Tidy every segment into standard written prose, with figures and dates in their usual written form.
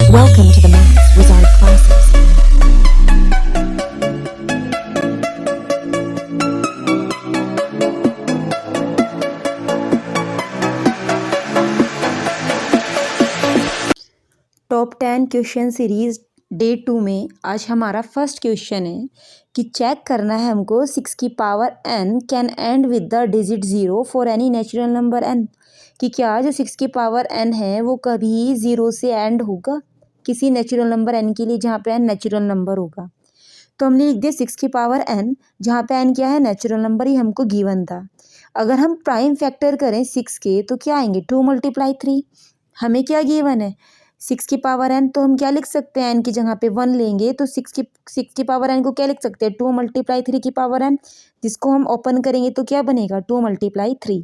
Welcome to the Maths Wizard classes. Top 10 question series day 2 में आज हमारा first question है कि चेक करना है हमको 6 की power n can and with the digit 0 for any natural number n, कि क्या जो 6 की पावर n है वो कभी 0 से एंड होगा किसी नेचुरल नंबर n के लिए जहाँ पे n नेचुरल नंबर होगा। तो हमने लिख दिया 6 की पावर n, जहाँ पे n क्या है नेचुरल नंबर, ही हमको गिवन था। अगर हम प्राइम फैक्टर करें 6 के तो क्या आएंगे 2 × 3। हमें क्या गिवन है 6 की पावर n, तो हम क्या लिख सकते हैं n की जगह पे 1 लेंगे तो 6 की पावर n को क्या लिख सकते हैं 2 × 3 की पावर n, जिसको हम ओपन करेंगे तो क्या बनेगा 2 × 3।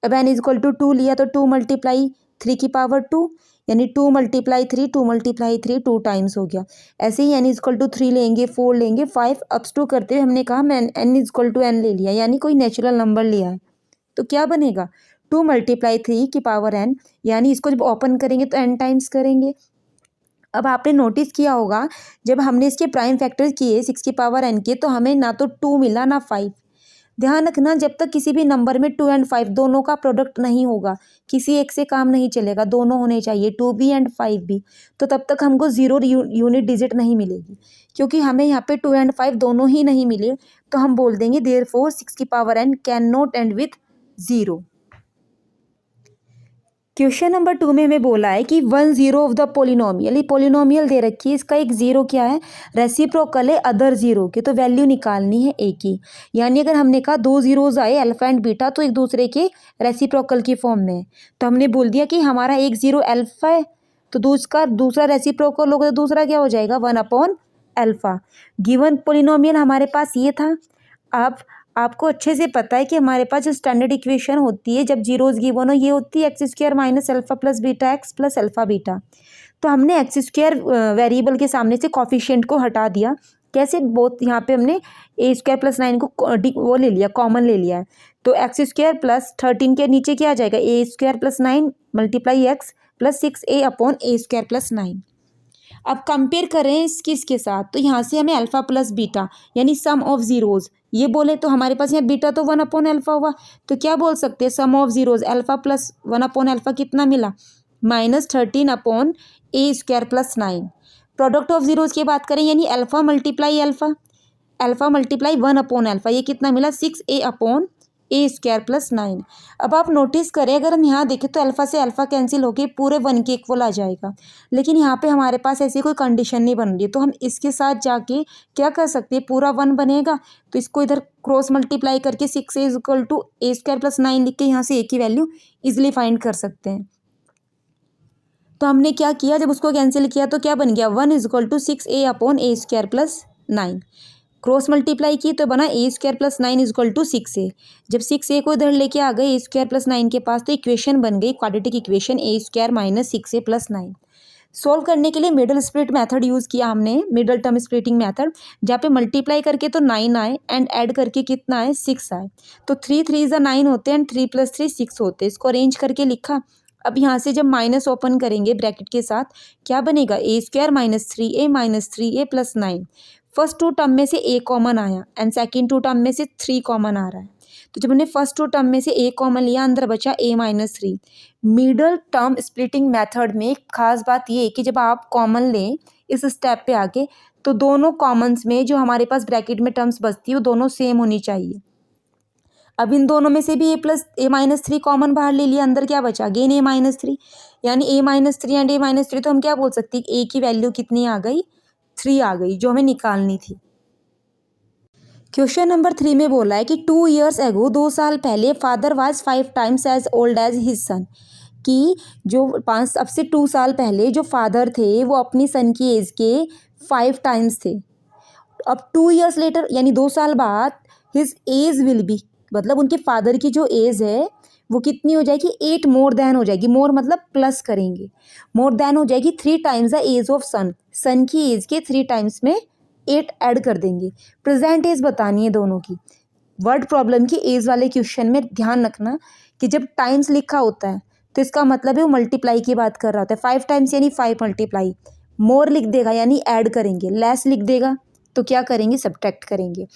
अब n = 2 लिया तो 2 × 3 की पावर 2, यानी 2 × 3 2 × 3 2 टाइम्स हो गया। ऐसे ही n = 3 लेंगे 4 लेंगे 5 अप्स टू करते हुए हमने कहा n = n ले लिया, यानी कोई नेचुरल नंबर लिया है तो क्या बनेगा 2 × 3 की पावर n, यानी इसको जब ओपन करेंगे तो n टाइम्स करेंगे। अब आपने नोटिस किया होगा जब हमने इसके प्राइम फैक्टर किए 6 की पावर n के, तो हमें ना तो 2 मिला ना 5। ध्यान रखना जब तक किसी भी नंबर में 2 और 5 दोनों का प्रोडक्ट नहीं होगा, किसी एक से काम नहीं चलेगा, दोनों होने चाहिए 2 भी और 5 भी, तो तब तक हमको 0 यूनिट डिजिट नहीं मिलेगी। क्योंकि हमें यहाँ पे 2 और 5 दोनों ही नहीं मिले तो हम बोल देंगे देयरफॉर 6 की power n can not and with 0। Question number 2 में हमें बोला है कि 1 0 ऑफ द पोलिनोमियल, ये पोलिनोमियल दे रखी है, इसका एक जीरो क्या है रेसिप्रोकल है अदर जीरो के, तो वैल्यू निकालनी है ए की। यानी अगर हमने कहा 2 जीरोज आए अल्फा एंड बीटा तो एक दूसरे के रेसिप्रोकल की फॉर्म में, तो हमने बोल दिया कि हमारा एक जीरो अल्फा है तो दूसरा रेसिप्रोकल होगा तो दूसरा क्या हो जाएगा 1/अल्फा। गिवन पोलिनोमियल हमारे पास ये था। अब आपको अच्छे से पता है कि हमारे पास जो स्टैंडर्ड इक्वेशन होती है जब जीरोज गिवन हो, ये होती है x² - alpha + beta x + alpha beta. तो हमने x² वेरिएबल के सामने से कॉफिशिएंट को हटा दिया। कैसे बोथ, यहाँ पे हमने a² + 9 को वो ले लिया, कॉमन ले लिया है, तो x² + 13 के नीचे क्या आ जाएगा a² + 9 × x + 6a/a² + 9। अब कंपेयर करें इसके साथ, तो यहाँ से हमें अल्फा प्लस बीटा यानी सम ऑफ जीरोज ये बोले तो हमारे पास यहाँ बीटा तो 1/अल्फा हुआ, तो क्या बोल सकते हैं सम ऑफ जीरोज अल्फा प्लस 1/अल्फा कितना मिला -13/a² + 9। प्रोडक्ट ऑफ जीरोज की बात करें यानी अल्फा × अल्फा × 1/अल्फा, ये कितना मिला 6a/a² + 9। अब आप नोटिस करें अगर हम यहाँ देखें तो अल्फा से अल्फा कैंसिल होके पूरे 1 के इक्वल आ जाएगा, लेकिन यहाँ पे हमारे पास ऐसी कोई कंडीशन नहीं बन रही है, तो हम इसके साथ जाके क्या कर सकते हैं पूरा 1 बनेगा तो इसको इधर क्रॉस मल्टीप्लाई करके 6a = a² + 9 लिख के यहाँ से a की वैल्यू इजिली फाइंड कर सकते हैं। तो हमने क्या किया जब उसको कैंसिल किया तो क्या बन गया 1 = 6a/a² + 9। क्रॉस मल्टीप्लाई की तो बना a² + 9 = 6a। जब 6a को इधर लेके आ गए a² + 9 के पास तो इक्वेशन बन गई quadratic equation a² - 6a + 9। Solve करने के लिए मिडल स्प्लिट मेथड यूज़ किया हमने, मिडल टर्म स्प्लिटिंग मेथड, जहाँ पे मल्टीप्लाई करके तो 9 आए एंड ऐड करके कितना आए 6 आए, तो 3 3 = 9 होते हैं एंड 3 + 3 6 होते हैं। इसको अरेंज करके लिखा। अब यहाँ से जब माइनस ओपन करेंगे ब्रैकेट के साथ क्या बनेगा a² - 3a - 3a + 9। First 2 term में से a कॉमन आया एंड सेकंड 2 टर्म में से 3 कॉमन आ रहा है, तो जब हमने फर्स्ट 2 टर्म में से a कॉमन लिया अंदर बचा a - 3। Middle term splitting method में एक खास बात ये है कि जब आप कॉमन लें इस स्टेप पे आके तो दोनों कॉमन्स में जो हमारे पास ब्रैकेट में टर्म्स बचती है वो दोनों सेम होनी चाहिए। अब इन दोनों में से भी a - 3 कॉमन बाहर ले लिया, अंदर क्या बचा अगेन a - 3, यानी a - 3 एंड a - 3, तो हम क्या बोल सकते हैं a की वैल्यू कितनी आ गई 3 आ गई जो हमें निकालनी थी। क्वेश्चन नंबर 3 में बोला है कि 2 years ago 2 साल पहले father was 5 times age old age his son, कि जो अब से 2 साल पहले जो फादर थे वो अपनी सन की एज के 5 टाइम्स थे। अब 2 years लेटर यानी 2 साल बाद हिज एज विल बी, मतलब उनके फादर की जो एज है वो कितनी हो जाएगी 8 मोर देन हो जाएगी, मोर मतलब प्लस करेंगे, मोर देन हो जाएगी 3 times द एज ऑफ सन, सन की एज के 3 टाइम्स में 8 ऐड कर देंगे। प्रेजेंट एज बतानी है दोनों की। वर्ड प्रॉब्लम की एज वाले क्वेश्चन में ध्यान रखना कि जब टाइम्स लिखा होता है तो इसका मतलब है वो मल्टीप्लाई की बात कर रहा होता है। 5 टाइम्स यानी 5 मल्टीप्लाई, मोर लिख देगा यानी ऐड करेंगे, लेस लिख देगा तो क्या करेंगे, सब्ट्रैक्ट करेंगे।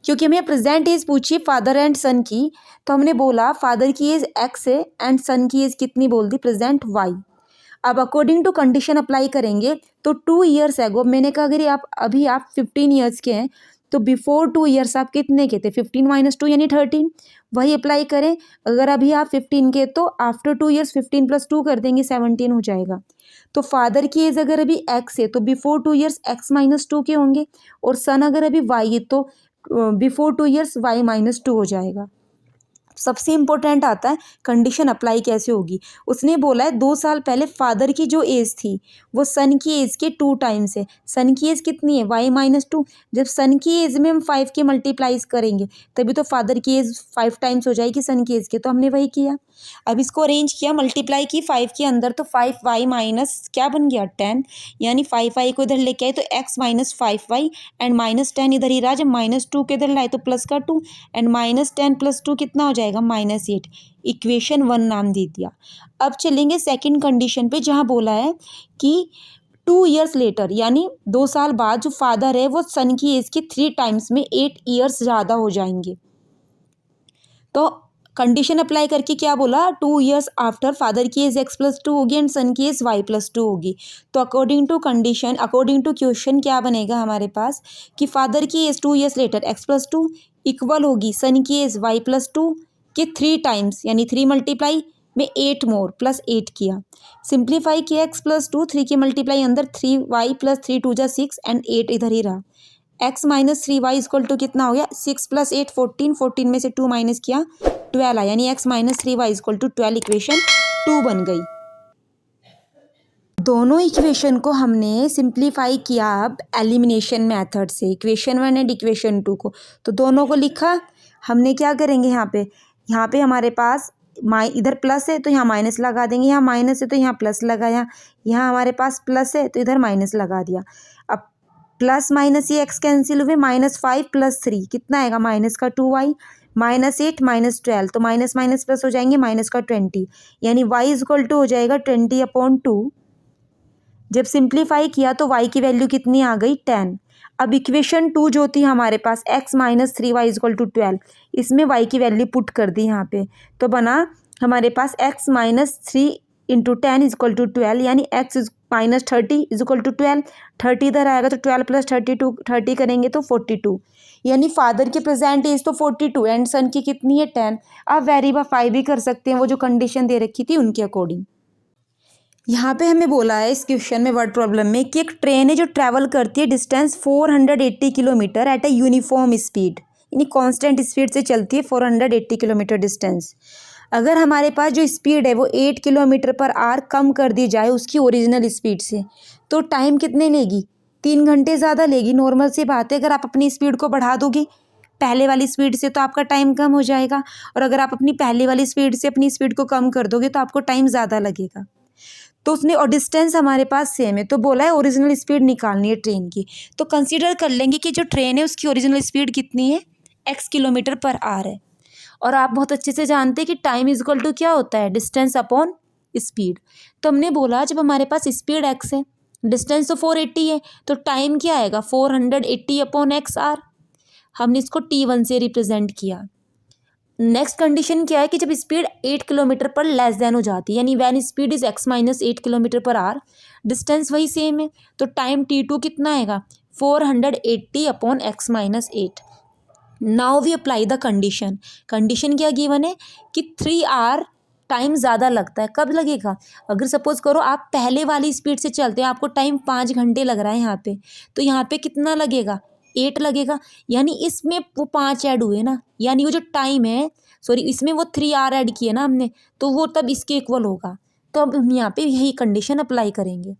क्योंकि हमें प्रेजेंट एज पूछिए फादर एंड सन की, तो हमने बोला फादर की एज एक्स है एंड सन की एज कितनी बोल दी, प्रेजेंट वाई। अब अकॉर्डिंग टू कंडीशन अप्लाई करेंगे तो 2 ईयर्स एगो, मैंने कहा अगर अभी आप 15 ईयर्स के हैं तो बिफोर 2 ईयर्स आप कितने के थे, 15 माइनस 2 यानी 13, वही अप्लाई करें। अगर अभी आप 15 के तो आफ्टर 2 ईयर्स 15 प्लस 2 कर देंगे 17 हो जाएगा। तो फादर की एज अगर अभी एक्स है तो बिफोर 2 ईयर्स एक्स माइनस 2 के होंगे, और सन अगर अभी वाई है तो बिफोर 2 ईयर्स वाई माइनस 2 हो जाएगा। सबसे इंपॉर्टेंट आता है कंडीशन अप्लाई कैसे होगी। उसने बोला है 2 साल पहले फादर की जो एज थी वो सन की एज के 2 टाइम्स है। सन की एज कितनी है, वाई माइनस 2। जब सन की एज में हम 5 के मल्टीप्लाइज करेंगे तभी तो फादर की एज 5 टाइम्स हो जाएगी सन की एज के, तो हमने वही किया। अब इसको अरेंज किया, मल्टीप्लाई की 5 के अंदर, तो 5 वाई माइनस क्या बन गया 10, यानी 5 वाई को इधर लेके आए तो X minus 5 Y and minus 10 इधर ही रहा। जब माइनस 2 के इधर लाए तो प्लस का 2 एंड माइनस 10 प्लस 2 कितना हो जाएगा, माइनस 8। इक्वेशन 1 नाम दे दिया। अब चलेंगे सेकंड कंडीशन पे, जहाँ बोला है कि 2 ईयर्स लेटर यानी 2 साल बाद जो फादर है वो सन की एज के 3 टाइम्स में 8 ईयर्स ज़्यादा हो जाएंगे। तो कंडीशन अप्लाई करके क्या बोला, 2 ईयर्स आफ्टर फादर की एज एक्स प्लस 2 होगी एंड सन की एज वाई प्लस 2 होगी। तो according to condition, according to question क्या बनेगा हमारे पास कि फादर की age 2 years later X plus 2 equal होगी सन की एज वाई प्लस 2 के 3 टाइम्स, यानी 3 मल्टीप्लाई में 8 मोर प्लस 8 किया। सिंप्लीफाई किया एक्स प्लस 2, 3 की मल्टीप्लाई अंदर 3 वाई प्लस 3 2 जा 6 एंड 8 इधर ही रहा। X minus 3 Y equal to कितना हो गया, 6 प्लस 8 14, 14 में से 2 माइनस किया 12 आया, यानी X minus 3 Y equal to 12, equation 2 बन गई। दोनों इक्वेशन को हमने सिंप्लीफाई किया अब एलिमिनेशन मेथड से, इक्वेशन 1 एंड इक्वेशन 2 को। तो दोनों को लिखा, हमने क्या करेंगे यहाँ पे हमारे पास इधर प्लस है तो यहाँ माइनस लगा देंगे, यहाँ माइनस है तो यहाँ प्लस लगाया, यहाँ हमारे पास प्लस है तो इधर माइनस लगा दिया। अब प्लस माइनस ये एक्स कैंसिल हुए, -5 प्लस 3 कितना आएगा, माइनस का 2y, -8 माइनस 12, तो माइनस माइनस प्लस हो जाएंगे, माइनस का 20, यानी y इक्वल टू हो जाएगा 20/2। जब सिंप्लीफाई किया तो y की वैल्यू कितनी आ गई, 10। अब इक्वेशन 2 जो थी हमारे पास x minus 3y equal to 12, इसमें y की वैल्यू पुट कर दी यहाँ पे, तो बना हमारे पास x minus 3 into 10 equal to 12, यानी x माइनस 30 इक्वल टू 12। 30 इधर आएगा तो 12 प्लस 32, 30 करेंगे तो 42, यानी फादर की प्रेजेंट एज तो 42 एंड सन की कितनी है 10। आप वेरीफाई भी कर सकते हैं वो जो कंडीशन दे रखी थी उनके अकॉर्डिंग। यहाँ पे हमें बोला है इस क्वेश्चन में वर्ड प्रॉब्लम में कि एक ट्रेन है जो ट्रैवल करती है distance 480 kilometre at a uniform speed, यानी कांस्टेंट स्पीड से चलती है 480 किलोमीटर डिस्टेंस। अगर हमारे पास जो स्पीड है वो 8 किलोमीटर पर आवर कम कर दी जाए उसकी ओरिजिनल स्पीड से, तो टाइम कितने लेगी, 3 घंटे ज़्यादा लेगी। नॉर्मल सी बात है, अगर आप अपनी स्पीड को बढ़ा दोगे पहले वाली स्पीड से तो आपका टाइम कम हो जाएगा, और अगर आप अपनी पहले वाली स्पीड से अपनी स्पीड को कम कर दोगे तो आपको टाइम ज़्यादा लगेगा। तो उसने, और डिस्टेंस हमारे पास सेम है, तो बोला है ओरिजिनल स्पीड निकालनी है ट्रेन की। तो कंसीडर कर लेंगे कि जो ट्रेन है उसकी ओरिजिनल स्पीड कितनी है, x किलोमीटर पर आवर है। और आप बहुत अच्छे से जानते हैं कि टाइम इज इक्वल टू क्या होता है, डिस्टेंस अपॉन स्पीड। तो हमने बोला जब हमारे पास स्पीड x है, डिस्टेंस तो 480 है, तो टाइम क्या आएगा 480 अपॉन एक्स आर। हमने इसको t1 से रिप्रेजेंट किया। नेक्स्ट कंडीशन क्या है कि जब स्पीड 8 किलोमीटर पर लेस देन हो जाती है, यानी when speed is x minus 8 kilometre per hour, distance वही सेम है, तो टाइम t2 कितना आएगा 480 upon x minus 8। Now we apply the condition. Condition क्या गिवन है कि 3 आवर टाइम ज़्यादा लगता है। कब लगेगा, अगर सपोज करो आप पहले वाली स्पीड से चलते हैं, आपको टाइम 5 घंटे लग रहा है यहाँ पे, तो यहाँ पे कितना लगेगा 8 लगेगा, यानी इसमें वो 5 ऐड हुए ना, यानी वो जो टाइम है, सॉरी इसमें वो 3 आवर ऐड किए ना हमने, तो वो तब इसके इक्वल होगा। तो अब हम यहाँ पे यही कंडीशन अप्लाई करेंगे।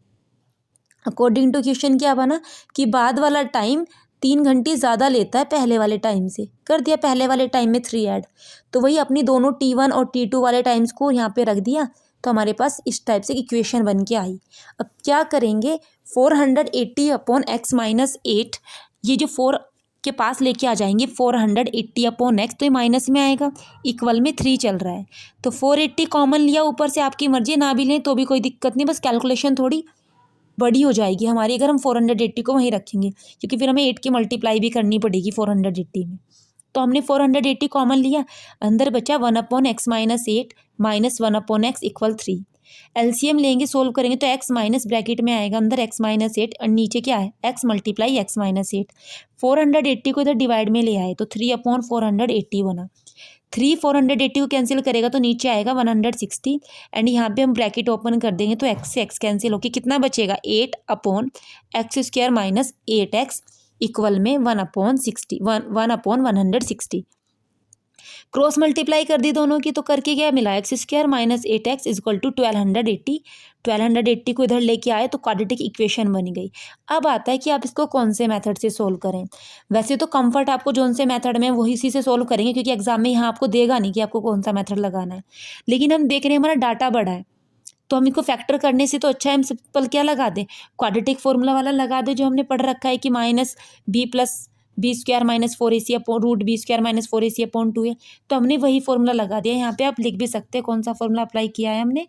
अकॉर्डिंग टू क्वेश्चन क्या बना कि बाद वाला टाइम 3 घंटे ज़्यादा लेता है पहले वाले टाइम से, कर दिया पहले वाले टाइम में 3 ऐड, तो वही अपनी दोनों t1 और t2 वाले टाइम्स को यहाँ पे रख दिया, तो हमारे पास इस टाइप से इक्वेशन बन के आई। अब क्या करेंगे 480 अपॉन x माइनस 8, ये जो के पास लेके आ जाएंगे 480 अपॉन एक्स, तो ये माइनस में आएगा, इक्वल में 3 चल रहा है, तो 480 कॉमन लिया, ऊपर से आपकी मर्जी, ना भी लें तो भी कोई दिक्कत नहीं, बस कैलकुलेशन थोड़ी बड़ी हो जाएगी हमारी अगर हम 480 को वहीं रखेंगे, क्योंकि फिर हमें 8 की मल्टीप्लाई भी करनी पड़ेगी 480 में। तो हमने 480 कॉमन लिया, अंदर बचा 1/(x-8) minus 1/x equal 3। LCM लेंगे, सोल्व करेंगे तो x माइनस ब्रैकेट में आएगा, अंदर x-8 और नीचे क्या है x मल्टीप्लाई x-8। 480 को इधर डिवाइड में ले आए तो 3/480 बना। 3 480 को कैंसिल करेगा तो नीचे आएगा 160, एंड यहाँ पे हम ब्रैकेट ओपन कर देंगे तो x से x कैंसिल होकर कितना बचेगा 8/x² माइनस 8x इक्वल में 1/160 क्रॉस मल्टीप्लाई कर दी दोनों की, तो करके क्या मिला x² minus 8x equal to 1280 को इधर लेके आए तो क्वाड्रेटिक इक्वेशन बन गई। अब आता है कि आप इसको कौन से मेथड से सोल्व करें। वैसे तो कंफर्ट आपको जोन से मेथड में वही इसी से सोल्व करेंगे, क्योंकि एग्जाम में यहाँ आपको देगा नहीं कि आपको कौन सा मेथड लगाना है, लेकिन हम देख रहे हैं हमारा डाटा बड़ा है, तो हम इसको फैक्टर करने से तो अच्छा है हम सिंपल क्या लगा दें, क्वाड्रेटिक फॉर्मूला वाला लगा दें जो हमने पढ़ रखा है कि -b+b² minus 4ac upon √b² minus 4ac upon 2a। तो हमने वही फॉर्मूला लगा दिया। यहाँ पे आप लिख भी सकते हैं कौन सा फॉर्मूला अप्लाई किया है हमने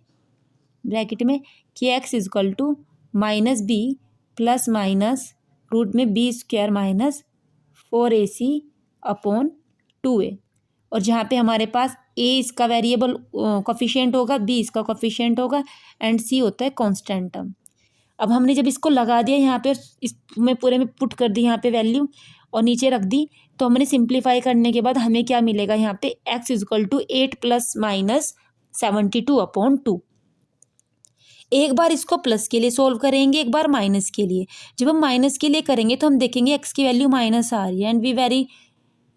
ब्रैकेट में कि x equal to -b plus minus root में b² minus 4ac upon 2a, और जहाँ पे हमारे पास a इसका वेरिएबल कोफिशिएंट होगा, b इसका कोफिशिएंट होगा, एंड c होता है कांस्टेंट टर्म। अब हमने जब इसको लगा दिया यहाँ पे, इसमें पूरे में पुट कर दी यहाँ पे वैल्यू और नीचे रख दी, तो हमने सिंप्लीफाई करने के बाद हमें क्या मिलेगा यहाँ पे x equal to 8 plus minus 72 upon 2। एक बार इसको प्लस के लिए सोल्व करेंगे, एक बार माइनस के लिए। जब हम माइनस के लिए करेंगे तो हम देखेंगे x की वैल्यू माइनस आ रही है, एंड वी वेरी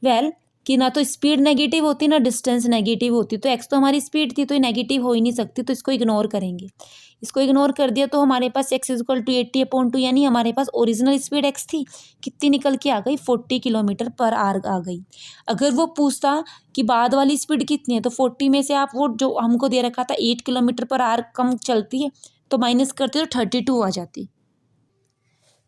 वेल कि ना तो स्पीड नेगेटिव होती ना डिस्टेंस नेगेटिव होती, तो x तो हमारी स्पीड थी तो ये नेगेटिव हो ही नहीं सकती, तो इसको इग्नोर करेंगे। इसको इग्नोर कर दिया तो हमारे पास x इजकल टू 80/2, यानी हमारे पास ओरिजिनल स्पीड x थी, कितनी निकल के आ गई 40 किलोमीटर पर आवर आ गई। अगर वो पूछता कि बाद वाली स्पीड कितनी है, तो 40 में से आप वो जो हमको दे रखा था 8 किलोमीटर पर आवर कम चलती है, तो माइनस करते तो 32 आ जाती।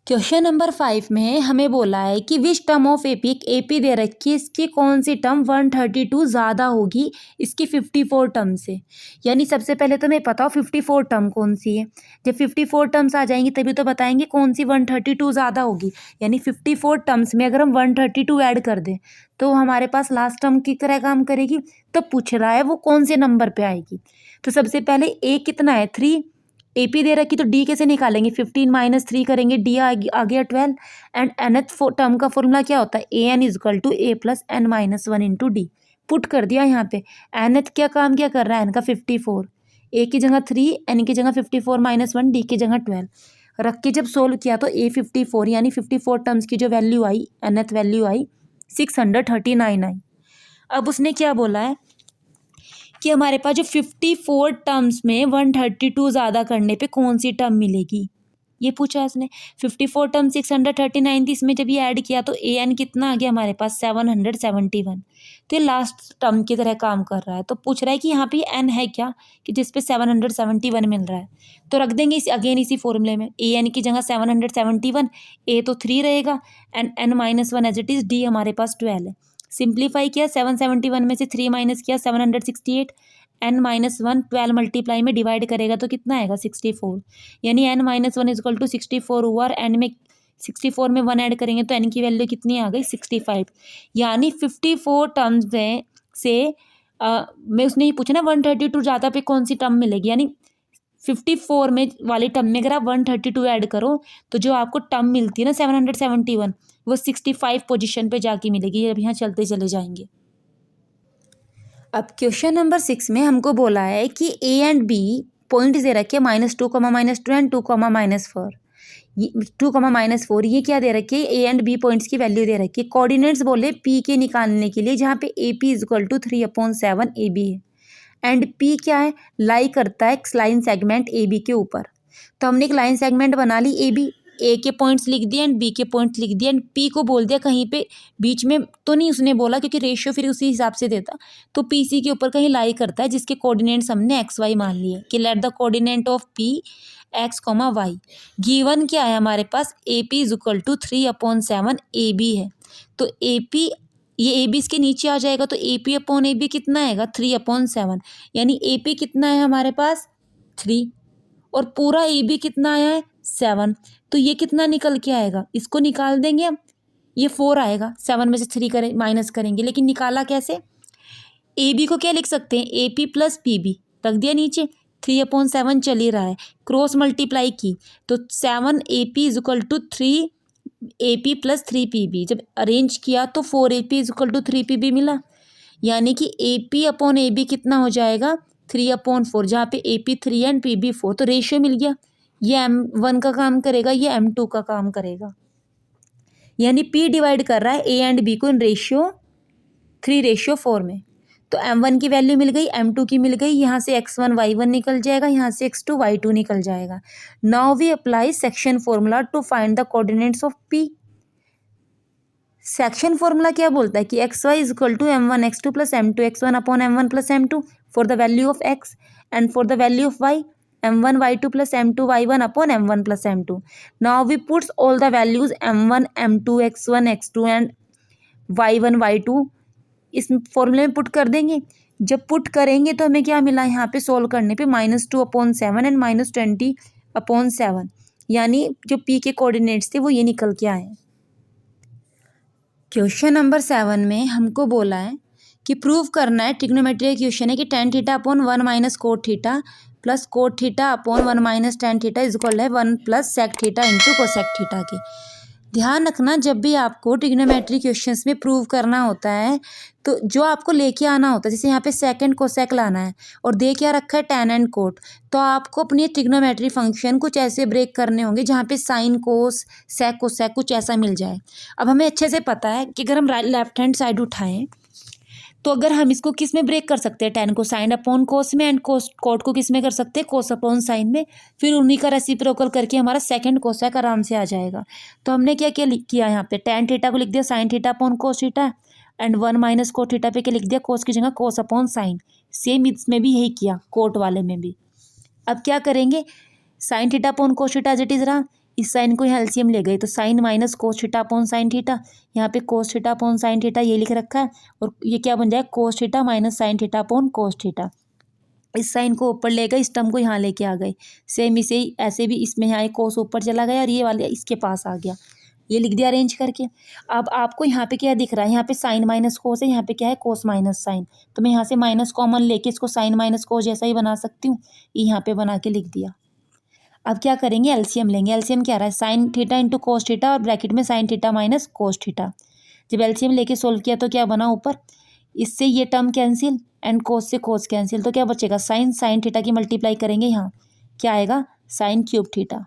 क्वेश्चन नंबर 5 में हमें बोला है कि विच टर्म ऑफ एपी दे रखी है, इसकी कौन सी टर्म 132 ज़्यादा होगी इसकी 54 टर्म से। यानी सबसे पहले तो हमें पता हो 54 टर्म कौन सी है। जब 54 टर्म्स आ जाएंगी तभी तो बताएंगे कौन सी 132 ज़्यादा होगी। यानी 54 टर्म्स में अगर हम 132 ऐड कर दें तो हमारे पास लास्ट टर्म की तरह काम करेगी। तो पूछ रहा है वो कौन से नंबर पर आएगी। तो सबसे पहले ए कितना है 3, एपी दे रखी तो डी कैसे निकालेंगे, 15 माइनस 3 करेंगे, डी आ गया 12, एंड nth टर्म का फॉर्मूला क्या होता है an equal to a plus n minus 1 into D. Put कर दिया यहाँ पे। nth क्या काम क्या कर रहा है n का 54, a की जगह 3, n की जगह 54 माइनस 1, डी की जगह 12 रख के जब सोल्व किया तो a 54 यानी 54 टर्म्स की जो वैल्यू आई nth वैल्यू आई 639 आई। अब उसने क्या बोला है कि हमारे पास जो 54 टर्म्स में 132 ज़्यादा करने पे कौन सी टर्म मिलेगी, ये पूछा है इसने। 54 टर्म 639 थी, इसमें जब ये ऐड किया तो an कितना आ गया हमारे पास 771। तो ये लास्ट टर्म की तरह काम कर रहा है। तो पूछ रहा है कि यहाँ पे n है क्या कि जिस पे 771 मिल रहा है, तो रख देंगे अगेन इसी फॉर्मूले में। an की जगह 771, a तो 3 रहेगा, and n minus 1 as it is, D हमारे पास 12 है। सिंप्लीफाई किया, 771 में से 3 माइनस किया 768, n माइनस 1 12 मल्टीप्लाई में डिवाइड करेगा तो कितना आएगा 64, यानी n माइनस 1 इजकल टू 64 हुआ, और n में 64 में 1 ऐड करेंगे तो n की वैल्यू कितनी आ गई 65। यानी 54 टर्म्स में से मैं उसने ये पूछा ना 132 ज़्यादा पे कौन सी टर्म मिलेगी, यानी 54 में वाली टर्म में अगर आप 132 ऐड करो तो जो आपको टर्म मिलती है ना 771, वो 65 पोजीशन पे जाके मिलेगी। अब यहाँ चलते चले जाएंगे। अब क्वेश्चन नंबर 6 में हमको बोला है कि a एंड b पॉइंट दे रखे -2, -2 एंड 2, -4। 2, -4 ये क्या दे रखी है, a एंड b पॉइंट्स की वैल्यू दे रखी है। कोऑर्डिनेट्स बोले p के निकालने के लिए, जहाँ पे AP इजकल टू 3/7 AB है, एंड P क्या है लाई करता है लाइन सेगमेंट AB के ऊपर। तो हमने एक लाइन सेगमेंट बना ली AB, ए के पॉइंट्स लिख दिए एंड बी के पॉइंट्स लिख दिए, एंड पी को बोल दिया कहीं पे बीच में तो नहीं उसने बोला, क्योंकि रेशियो फिर उसी हिसाब से देता। तो पी सी के ऊपर कहीं लाई करता है, जिसके कोऑर्डिनेट्स हमने एक्स वाई मान लिए कि let the coordinate of P x, y। Given क्या है हमारे पास, A P is equal to 3/7 AB है। तो ए पी, ये ए बी इसके नीचे आ जाएगा, तो A P upon A B कितना आएगा 3/7, यानी ए पी कितना है हमारे पास 3 और पूरा ए बी कितना आया है 7। तो ये कितना निकल के आएगा, इसको निकाल देंगे हम, ये 4 आएगा, 7 में से 3 करें माइनस करेंगे, लेकिन निकाला कैसे, ए बी को क्या लिख सकते हैं A P plus P B, रख दिया नीचे, 3/7 चल ही रहा है, क्रॉस मल्टीप्लाई की तो 7 A P is equal to 3 A P plus 3 P B, जब अरेंज किया तो 4 A P is equal to 3 P B मिला, यानी कि A P upon A B कितना हो जाएगा 3/4, जहाँ पे A P 3 and P B 4, तो रेशियो मिल गया, ये M1 का काम करेगा, ये M2 का काम करेगा, यानी P डिवाइड कर रहा है A एंड B को इन रेशियो 3/4 में। तो M1 की वैल्यू मिल गई, M2 की मिल गई, यहाँ से x1 y1 निकल जाएगा, यहाँ से x2 y2 निकल जाएगा। Now we apply section formula to find the coordinates of P। Section formula क्या बोलता है कि X Y is equal to m1 x2 plus m2 x1 upon m1 plus m2 for the value of x and for the value of y m1 y2 plus m2 y1 upon m1 plus m2। Now we puts all the values m1 m2 x1 x2 and y1 y2 इस फॉर्मूले में put कर देंगे। जब put करेंगे तो हमें क्या मिला, यहाँ पे सोल्व करने पे -2/7 एंड -20/7, यानी जो P के कोऑर्डिनेट्स थे वो ये निकल के आए। क्वेश्चन नंबर 7 में हमको बोला है कि प्रूव करना है, ट्रिग्नोमेट्री क्वेश्चन है कि tan theta upon 1 minus cot theta plus cot theta upon 1 minus tan theta is equal to 1 plus sec theta into cosec theta की। ध्यान रखना, जब भी आपको ट्रिग्नोमेट्री क्वेश्चंस में प्रूव करना होता है तो जो आपको लेके आना होता है, जैसे यहाँ पे सेक एंड कोसेक लाना है और दे क्या रखा है tan एंड कोट, तो आपको अपनी ट्रिग्नोमेट्री फंक्शन कुछ ऐसे ब्रेक करने होंगे जहाँ पे साइन कोस सेक कोसेक कुछ ऐसा मिल जाए। अब हमें अच्छे से पता है कि अगर हम लेफ्ट हैंड साइड उठाएं तो अगर हम इसको किस में ब्रेक कर सकते हैं, tan को साइन अपॉन कोस में एंड कोट को किस में कर सकते हैं, कोस अपॉन साइन में, फिर उन्हीं का रेसिप्रोकल करके हमारा सेकंड कोसेक आराम से आ जाएगा। तो हमने क्या क्या किया यहाँ पे, tan थीटा को लिख दिया sign theta upon cos theta and 1 minus cot theta पे क्या लिख दिया, कोस की जगह कोस अपॉन साइन। सेम इसमें भी यही किया, कोट वाले में भी। अब क्या करेंगे, sine theta upon cos theta as it is रहा, इस साइन को यहाँ एलसीएम ले गए तो sine minus cos theta upon sine theta, यहाँ पे cos theta upon sine theta ये लिख रखा है, और ये क्या बन जाएगा cos theta minus sine theta upon cos theta. इस साइन को ऊपर ले गए, इस टर्म को यहाँ लेके आ गए, सेम इसे ही ऐसे भी इसमें यहाँ कोस ऊपर चला गया और ये वाले इसके पास आ गया, ये लिख दिया अरेंज करके। अब आपको यहाँ पे क्या दिख रहा है, यहाँ पे साइन माइनस कोस है, यहाँ पे क्या है कोस माइनस साइन, तो मैं यहाँ से माइनस कॉमन लेके इसको साइन माइनस कोस जैसा ही बना सकती हूँ, ये यहाँ पे बना के लिख दिया। अब क्या करेंगे, एलसीएम लेंगे। एलसीएम क्या रहा है, sign theta into cos theta और ब्रैकेट में sign theta minus cos theta. जब एलसीएम लेके सोल्व किया तो क्या बना, ऊपर इससे ये टर्म कैंसिल एंड कोस से कोस कैंसिल, तो क्या बचेगा, साइन थीटा की मल्टीप्लाई करेंगे, यहाँ क्या आएगा साइन क्यूब थीटा।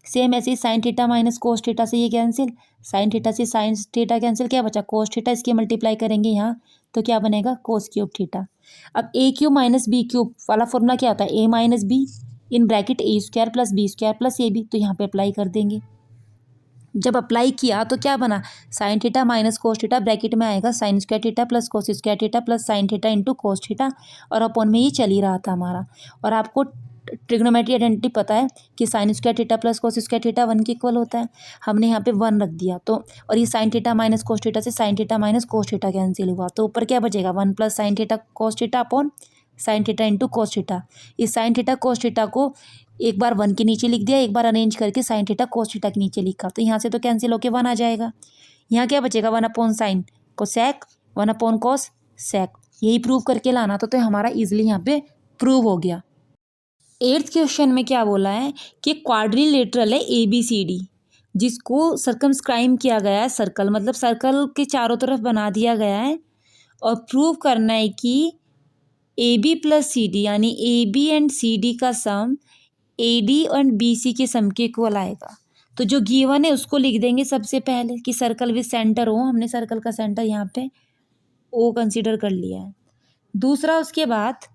सेम ऐसे ही sine theta minus cos theta से ये कैंसिल, साइन थीटा से साइन थीटा कैंसिल, क्या बचा कोस थीटा, इसकी मल्टीप्लाई करेंगे यहाँ तो क्या बनेगा कोस क्यूब थीटा। अब a cube minus b cube वाला फॉर्मूला क्या होता है, a minus b in bracket a square plus b square plus a b, तो यहाँ पे अप्लाई कर देंगे। जब अप्लाई किया तो क्या बना, sign theta minus cos theta bracket में आएगा sine square theta plus cos square theta plus sine theta into cos theta, और अपॉन में ये चल ही रहा था हमारा। और आपको ट्रिग्नोमेट्री आइडेंटिटी पता है कि sine square theta plus cos square theta 1 के इक्वल होता है, हमने यहाँ पे 1 रख दिया, तो और ये sine theta minus cos theta से sine theta minus cos theta cancel हुआ, तो ऊपर क्या बचेगा 1 plus sine theta cos theta upon sine theta into cos theta. इस साइन थीटा कोस थीटा को एक बार 1 के नीचे लिख दिया, एक बार अरेंज करके साइन थीटा कोस थीटा के नीचे लिखा, तो यहाँ से तो कैंसिल होके 1 आ जाएगा। यहाँ क्या बचेगा 1 upon sine cosec 1 upon cos sec, यही प्रूव करके लाना था, तो हमारा इजिली यहाँ पे प्रूव हो गया। 8th क्वेश्चन में क्या बोला है कि क्वाड्रिलेटरल है ABCD, जिसको सर्कमस्क्राइब किया गया है, सर्कल मतलब सर्कल के चारों तरफ बना दिया गया है, और प्रूव करना है कि AB प्लस CD यानी AB एंड CD का सम AD एंड BC के सम के इक्वल आएगा। तो जो गिवन है उसको लिख देंगे सबसे पहले कि सर्कल विद सेंटर हो, हमने सर्कल का सेंटर यहाँ पे O कंसीडर कर लिया है। दूसरा, उसके बाद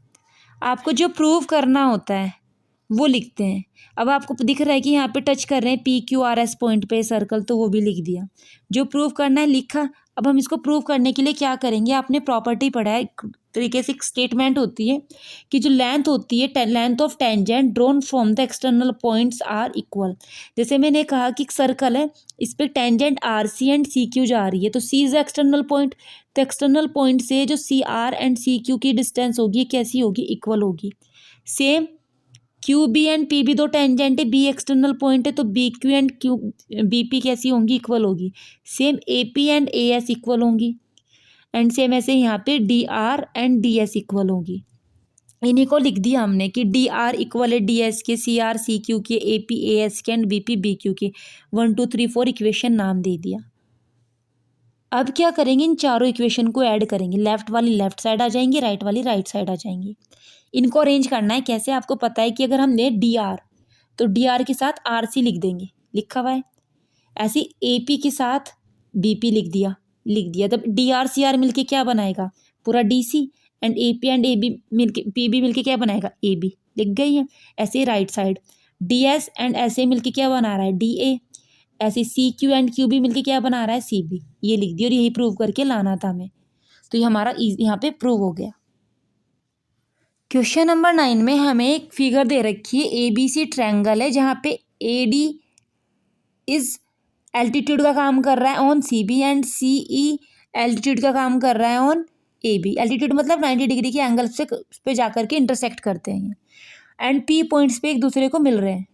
आपको जो प्रूव करना होता है वो लिखते हैं। अब आपको दिख रहा है कि यहाँ पे टच कर रहे हैं PQRS पॉइंट पे सर्कल, तो वो भी लिख दिया। जो प्रूव करना है लिखा। अब हम इसको प्रूव करने के लिए क्या करेंगे, आपने प्रॉपर्टी पढ़ा है तरीके से एक स्टेटमेंट होती है कि जो लेंथ होती है, length of tangent drawn from the external points are equal. जैसे मैंने कहा कि एक सर्कल है, इस पे tangent R C and C Q जा रही है, तो सी इज एक्सटर्नल पॉइंट, तो एक्सटर्नल पॉइंट से जो C R and C Q की डिस्टेंस होगी कैसी होगी, इक्वल होगी। Same Q B and P B दो टेंजेंट है, बी एक्सटर्नल पॉइंट है, तो B Q and Q B P कैसी होंगी, इक्वल होगी। Same A P and A S equal होंगी, एंड सेम ऐसे यहाँ पे D R and D S equal होगी। इन्हीं को लिख दिया हमने कि डी आर इक्वल है डी एस के, सी आर सी क्यू के, ए पी ए एस के and B P B Q के। 1 2 3 4 इक्वेशन नाम दे दिया। अब क्या करेंगे, इन चारों इक्वेशन को ऐड करेंगे, लेफ्ट वाली लेफ्ट साइड आ जाएंगी, राइट वाली राइट साइड आ जाएंगी। इनको अरेंज करना है कैसे, आपको पता है कि अगर हमने डी आर, तो डी आर के साथ आर सी लिख देंगे, लिखा हुआ है। ऐसे ए पी के साथ बी पी लिख दिया, तब डी आर सी आर मिलके क्या बनाएगा, पूरा D C, and A P and A B मिलके पी बी मिलके क्या बनाएगा, ए बी, लिख गई है। ऐसे right side D S and ऐसे मिलके क्या बना रहा है, डी ए, ऐसे C Q and Q B मिलके क्या बना रहा है, सी बी। ये लिख दिया और यही प्रूव करके लाना था हमें, तो ये हमारा यहाँ पे प्रूव हो गया। क्वेश्चन नंबर 9 में हमें एक फिगर दे रखी है, ए बी सी ट्रायंगल है, जहाँ पे ए डी इज एल्टीट्यूड का काम कर रहा है on C B and C E altitude का काम कर रहा है ऑन ए बी। एल्टीट्यूड मतलब 90 डिग्री के एंगल पे जाकर के इंटरसेक्ट करते हैं, एंड पी पॉइंट्स पे एक दूसरे को मिल रहे हैं।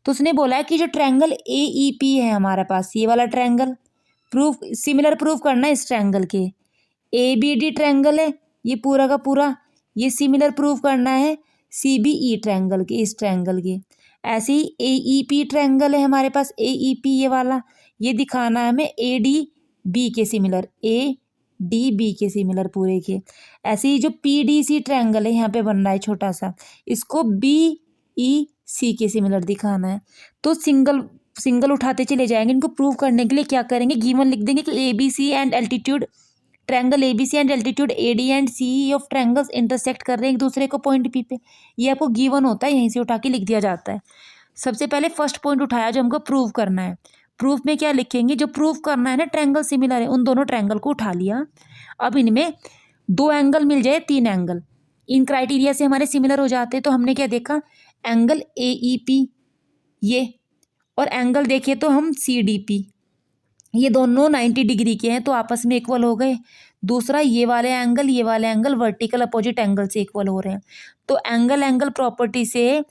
तो उसने बोला है कि जो ट्रायंगल ए ई पी है हमारे पास, ये वाला ट्रायंगल प्रूफ सिमिलर प्रूफ करना है इस ट्रायंगल के। ए बी डी ट्रायंगल है ये पूरा का पूरा, ये सिमिलर प्रूफ करना है सी बी ई ट्रायंगल के, इस ट्रायंगल के। ऐसे ही ए ई पी ट्रायंगल है हमारे पास, ए ई पी ये वाला, ये दिखाना है हमें ए डी बी के सिमिलर, ए डी बी के सिमिलर पूरे के। ऐसे ही जो पी डी सी ट्रायंगल है यहाँ पे बन रहा है छोटा सा, इसको बी ई सी के सिमिलर दिखाना है। तो सिंगल उठाते चले जाएंगे। इनको प्रूव करने के लिए क्या करेंगे, गिवन लिख देंगे कि A B C and altitude triangle A B C and altitude A D and C E of triangles intersect कर रहे हैं एक दूसरे को पॉइंट पी पे। ये आपको गिवन होता है, यहीं से उठा के लिख दिया जाता है। सबसे पहले फर्स्ट पॉइंट उठाया जो हमको प्रूव करना है। प्रूफ में क्या लिखेंगे, जो प्रूफ करना है ना ट्रायंगल सिमिलर है, उन दोनों ट्रायंगल को उठा लिया। अब इनमें 2 एंगल मिल जाए, 3 एंगल इन क्राइटेरिया से हमारे सिमिलर हो जाते हैं। तो हमने क्या देखा, एंगल ए ई पी ये, और एंगल देखे तो हम सी डी पी, ये दोनों 90 डिग्री के हैं तो आपस में इक्वल हो गए। दूसरा ये वाले एंगल वर्टिकल अपोजिट एंगल से इक्वल हो रहे हैं, तो एंगल प्रॉपर्टी से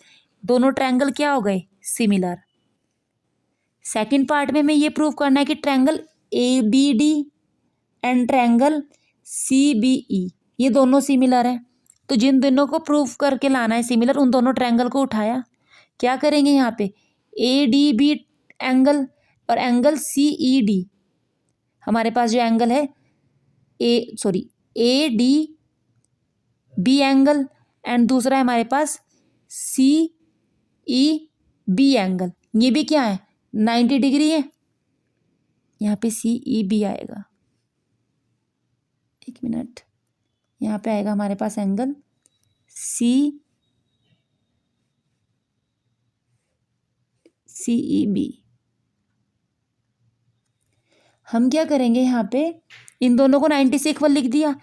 दोनों ट्रायंगल क्या हो गए, सिमिलर। सेकंड पार्ट में हमें ये प्रूव करना है कि triangle A B D and triangle C B E ये दोनों सिमिलर हैं। तो जिन दोनों को प्रूव करके लाना है सिमिलर, उन दोनों ट्रायंगल को उठाया। क्या करेंगे यहाँ पे, ए डी बी एंगल और एंगल सी ई डी, हमारे पास जो एंगल है A D B angle and दूसरा है हमारे पास सी ई बी एंगल, ये भी क्या है 90 डिग्री है। यहाँ पे सी ई बी आएगा, एक मिनट, यहाँ पे आएगा हमारे पास एंगल सी ई बी। हम क्या करेंगे, यहाँ पे इन दोनों को 90 से इक्वल लिख दिया।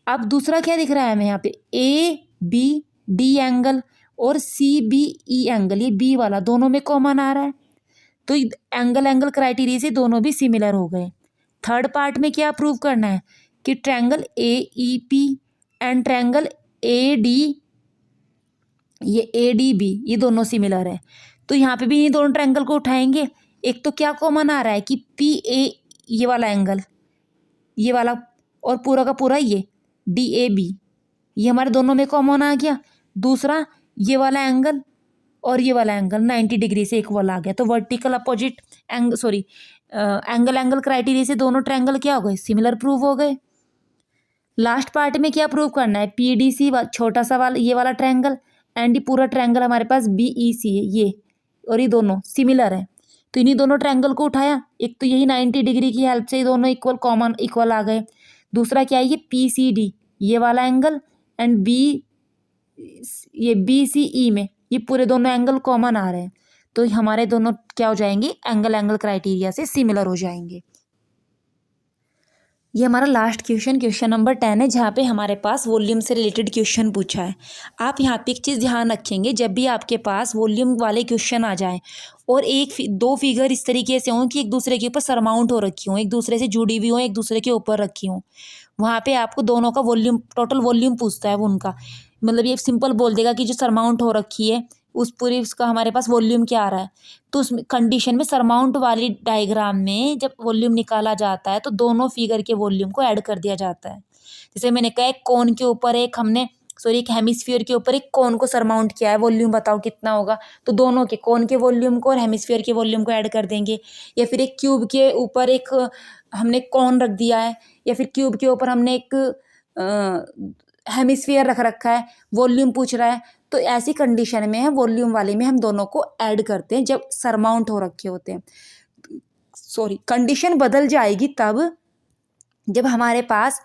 अब दूसरा क्या दिख रहा है हमें, यहाँ पे ए बी डी एंगल और सी बी ई एंगल, ये बी वाला दोनों में कॉमन आ रहा है, तो एंगल क्राइटेरिया से दोनों भी सिमिलर हो गए। थर्ड पार्ट में क्या प्रूव करना है कि triangle A E P and triangle A D, ये ए डी बी ये दोनों सिमिलर है। तो यहाँ पे भी इन दोनों ट्रायंगल को उठाएंगे। एक तो क्या कॉमन आ रहा है कि पी ए ये वाला एंगल, ये वाला, और पूरा का पूरा ये डी ए बी, ये हमारे दोनों में कॉमन आ गया। दूसरा ये वाला एंगल और ये वाला एंगल 90 डिग्री से इक्वल आ गया। तो वर्टिकल अपोजिट एंगल क्राइटेरिया से दोनों ट्रायंगल क्या हो गए, सिमिलर प्रूव हो गए। लास्ट पार्ट में क्या प्रूव करना है, पी डी सी छोटा सा वाला ये वाला ट्रायंगल एंड ये पूरा ट्रायंगल हमारे पास बी ई सी है ये, और ये दोनों सिमिलर है। तो इन्हीं दोनों ट्रायंगल को उठाया। एक तो यही 90 डिग्री की हेल्प से ये दोनों इक्वल आ गए। दूसरा क्या है, ये पी सी डी ये वाला एंगल एंड बी सी ई में ये पूरे दोनों एंगल कॉमन आ रहे हैं। तो हमारे दोनों क्या हो जाएंगे, एंगल क्राइटेरिया से सिमिलर हो जाएंगे। ये हमारा लास्ट क्वेश्चन नंबर 10 है, जहाँ पे हमारे पास वॉल्यूम से रिलेटेड क्वेश्चन पूछा है। आप यहाँ पे एक चीज़ ध्यान रखेंगे, जब भी आपके पास वॉल्यूम वाले क्वेश्चन आ जाए और दो फिगर इस तरीके से हों कि एक दूसरे के ऊपर सरमाउंट हो रखी हों, एक दूसरे से जुड़ी हुई हों, एक दूसरे के ऊपर रखी हों, वहाँ पे आपको दोनों का वॉल्यूम, टोटल वॉल्यूम पूछता है वो उनका। मतलब ये सिंपल बोल देगा कि जो सरमाउंट हो रखी है उस पूरी, उसका हमारे पास वॉल्यूम क्या आ रहा है। तो उस कंडीशन में सरमाउंट वाली डायग्राम में जब वॉल्यूम निकाला जाता है तो दोनों फिगर के वॉल्यूम को ऐड कर दिया जाता है। जैसे मैंने कहा एक कोन के ऊपर एक हेमिस्फीयर के ऊपर एक कोन को सरमाउंट किया है, वॉल्यूम बताओ कितना होगा। तो दोनों के, कोन के वॉल्यूम को और हेमिस्फीयर के वॉल्यूम को ऐड कर देंगे। या फिर एक क्यूब के ऊपर एक हमने कोन रख दिया है, या फिर क्यूब के ऊपर हमने एक हेमिस्फीयर रख रखा है, वॉल्यूम पूछ रहा है। तो ऐसी कंडीशन में वॉल्यूम वाले में हम दोनों को ऐड करते हैं जब सरमाउंट हो रखे होते हैं। कंडीशन बदल जाएगी तब जब हमारे पास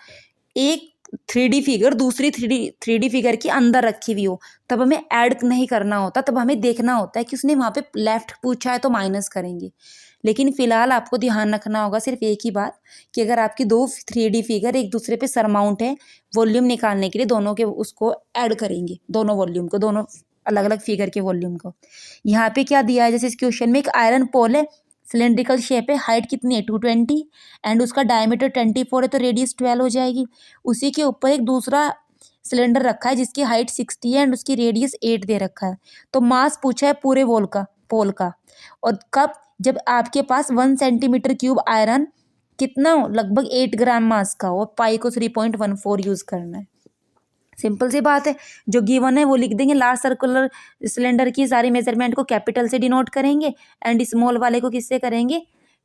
एक 3D फिगर दूसरी 3D फिगर के अंदर रखी हुई हो, तब हमें ऐड नहीं करना होता, तब हमें देखना होता है कि उसने वहाँ पे लेफ्ट पूछा है तो माइनस करेंगे। लेकिन फिलहाल आपको ध्यान रखना होगा सिर्फ एक ही बात, कि अगर आपकी दो 3D फिगर एक दूसरे पे सरमाउंट है, वॉल्यूम निकालने के लिए दोनों के उसको ऐड करेंगे, दोनों वॉल्यूम को, दोनों अलग अलग फिगर के वॉल्यूम को। यहाँ पे क्या दिया है, जैसे इस क्वेश्चन में एक आयरन पोल है, सिलेंड्रिकल शेप है, हाइट कितनी है 220 एंड उसका डायमीटर 24 है, तो रेडियस 12 हो जाएगी। उसी के ऊपर एक दूसरा सिलेंडर रखा है जिसकी हाइट 60 है एंड उसकी रेडियस 8 दे रखा है। तो मास पूछा है पूरे पोल का, और कब, जब आपके पास 1 सेंटीमीटर क्यूब आयरन कितना हो, लगभग 8 ग्राम मास का हो, पाई को 3.14 यूज करना है। सिंपल सी बात है, जो गिवन है वो लिख देंगे। लार्ज सर्कुलर सिलेंडर की सारी मेजरमेंट को कैपिटल से डिनोट करेंगे एंड स्मॉल वाले को किससे करेंगे,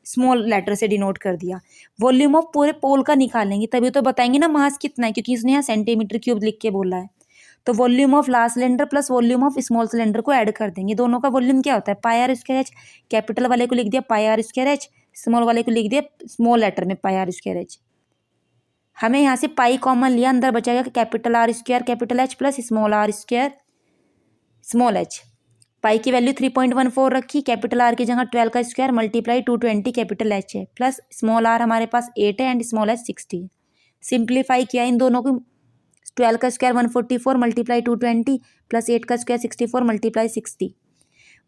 स्मॉल लेटर से डिनोट कर दिया। वॉल्यूम ऑफ पूरे पोल का निकालेंगे, तभी तो बताएंगे ना मास कितना है, क्योंकि इसने यहाँ सेंटीमीटर क्यूब लिख के बोला है। तो volume of large cylinder plus volume of small cylinder को ऐड कर देंगे। दोनों का वॉल्यूम क्या होता है, पाई आर स्क्वायर एच। कैपिटल वाले को लिख दिया पाई आर स्क्वायर एच, स्मॉल वाले को लिख दिया स्मॉल लेटर में पाई आर स्क्वायर एच। हमें यहाँ से पाई कॉमन लिया, अंदर बचाएगा capital r square capital h plus small r square small h. Pi की वैल्यू 3.14 रखी, कैपिटल आर की जगह 12 का स्क्वायर मल्टीप्लाई 220 कैपिटल एच है, प्लस स्मॉल आर हमारे पास 8 है एंड स्मॉल एच 60। सिंप्लीफाई किया इन दोनों को, 12 का स्क्वायर 144 मल्टीप्लाई 220 प्लस 8 का स्क्वायर 64 मल्टीप्लाई 60।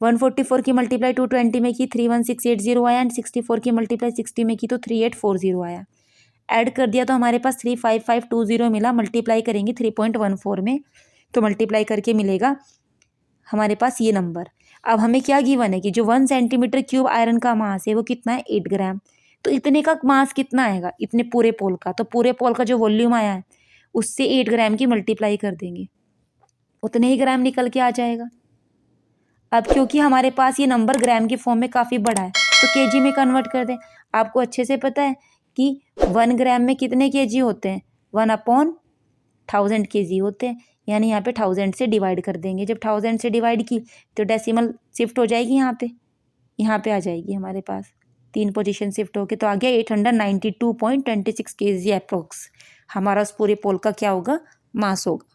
144 की मल्टीप्लाई 220 में की 31680 आया एंड 64 की मल्टीप्लाई 60 में की तो 3840 आया। ऐड कर दिया तो हमारे पास 35520 मिला। मल्टीप्लाई करेंगे 3.14 में तो मल्टीप्लाई करके मिलेगा हमारे पास ये नंबर। अब हमें क्या गिवन है कि जो 1 सेंटीमीटर क्यूब आयरन का मास है वो कितना है, 8 ग्राम। तो इतने का मास कितना आएगा, इतने पूरे पोल का। तो पूरे पोल का जो वॉल्यूम आया है उससे 8 ग्राम की मल्टीप्लाई कर देंगे, उतने ही ग्राम निकल के आ जाएगा। अब क्योंकि हमारे पास ये नंबर ग्राम के फॉर्म में काफ़ी बड़ा है तो केजी में कन्वर्ट कर दें। आपको अच्छे से पता है कि 1 ग्राम में कितने केजी होते हैं, 1/1000 केजी होते हैं, यानी यहाँ पे 1000 से डिवाइड कर देंगे। जब 1000 से डिवाइड की तो डेसिमल शिफ्ट हो जाएगी, यहाँ पे आ जाएगी हमारे पास 3 पोजीशन शिफ्ट होके, तो आ गया 892.26 केजी अप्रोक्स हमारा उस पूरे पोल का क्या होगा, मास होगा।